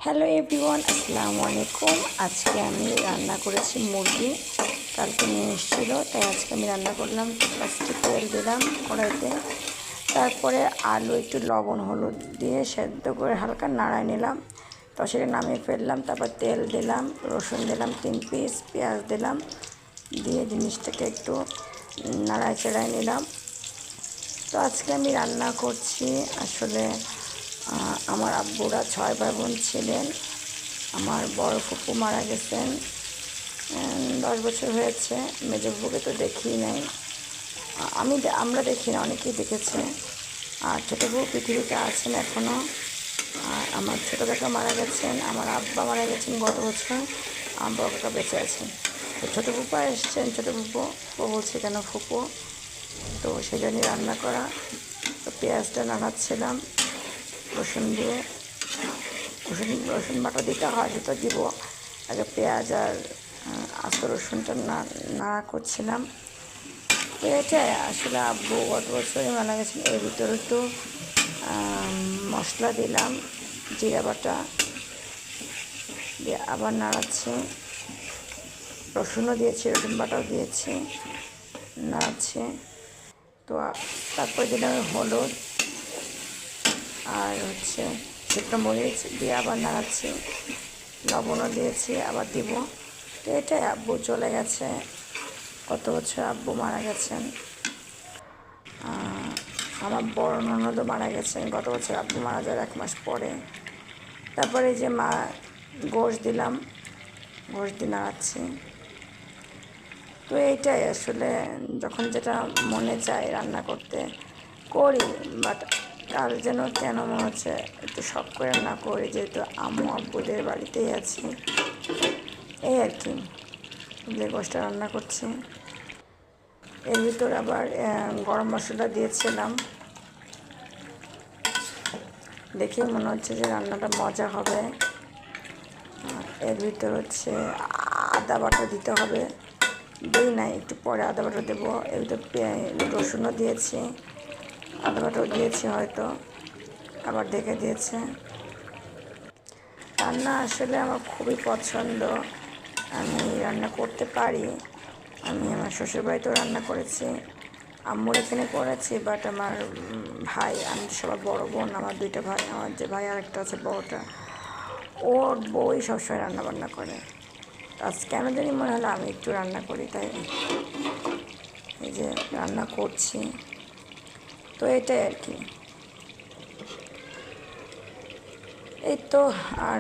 Hello everyone, আসসালামু আলাইকুম। আজকে আমি রান্না করেছি মুরগি। কালকে নিয়ে এসেছিল, তাই আজকে আমি রান্না করলাম। ফার্স্টে তেল দিলাম কড়াইতে, তারপরে আলু একটু লবণ হলুদ দিয়ে সেদ্ধ করে হালকা নাড়ায় নিলাম। তো সেটা নামিয়ে ফেললাম। তারপর তেল দিলাম, রসুন দিলাম 3 পিস, পেঁয়াজ দিলাম, দিয়ে জিনিসটাকে একটু নাড়ায় চাড়ায় নিলাম। তো আজকে আমি রান্না করছি আসলে আমার আব্বুরা 6 ভাই বোন ছিলেন। আমার বড় ফুপু মারা গেছেন, 10 বছর হয়েছে। মেজো ফুপুকে তো দেখিই নাই, আমরা দেখি না, অনেকেই দেখেছে। আর ছোটো বউ পৃথিবীতে আছেন এখনও। আর আমার ছোটো কাকা মারা গেছেন, আমার আব্বা মারা গেছেন গত বছর, আমার বড় কাকা বেঁচে আছেন। তো ছোটো ফুপা এসছেন, ছোটো ফুপু বলছে কেন ফুপু, তো সেই জন্যই রান্না করা। তো পেঁয়াজটা নাড়াচ্ছিলাম রসুন দিয়ে। রসুন বাটা দিতে হয়, সেটা দিব। আগে পেঁয়াজ আর আস্ত রসুনটা নাড়া করছিলাম। তো এটাই আসলে আব্বু গত বছরই মারা গেছেন। এর ভিতরে একটু মশলা দিলাম, জিরা বাটা দিয়ে আবার নাড়াচ্ছি। রসুনও দিয়েছি, রসুন বাটাও দিয়েছি, নাড়াচ্ছি। তো তারপর দিলাম হলুদ আর শুকনো মরিচ দিয়ে আবার নাড়াচ্ছি। লবণও দিয়েছি, আবার দিব। তো এটাই, আব্বু চলে গেছে, কত বছর আব্বু মারা গেছেন। আমার বড় ননদও মারা গেছেন গত বছর, আব্বু মারা যাওয়ার 1 মাস পরে। তারপরে যে গোশ দিলাম, গোশ দিয়ে নাড়াচ্ছি। তো এইটাই আসলে যখন যেটা মনে চায় রান্না করতে করি। বাট কাল যেন কেন মনে হচ্ছে একটু শখ করে রান্না করি, যেহেতু আম্মু আব্বুদের বাড়িতেই আছি, এই আর কি। যে গোশটা রান্না করছি, এর ভিতর আবার গরম মশলা দিয়েছিলাম। দেখেই মনে হচ্ছে যে রান্নাটা মজা হবে। এর ভিতর আদা বাটা দিতে হবে, দিই নাই, একটু পরে আদা বাটা দেবো। এর ভিতর রসুনও দিয়েছি, আদা বাটাও দিয়েছি, হয়তো আবার ঢেকে দিয়েছে। রান্না আসলে আমার খুবই পছন্দ, আমি রান্না করতে পারি। আমি আমার শ্বশুরবাড়িতেও রান্না করেছি, আম্মুর এখানে করেছি। বাট আমার ভাই, আমি সবার বড় বোন, আমার 2টা ভাই, আমার যে ভাই আরেকটা আছে বড়টা, ওর বউই সবসময় রান্নাবান্না করে। আজ কেন জানি মনে হলো আমি একটু রান্না করি, তাই এই যে রান্না করছি। তো এটাই আর কি, এই তো। আর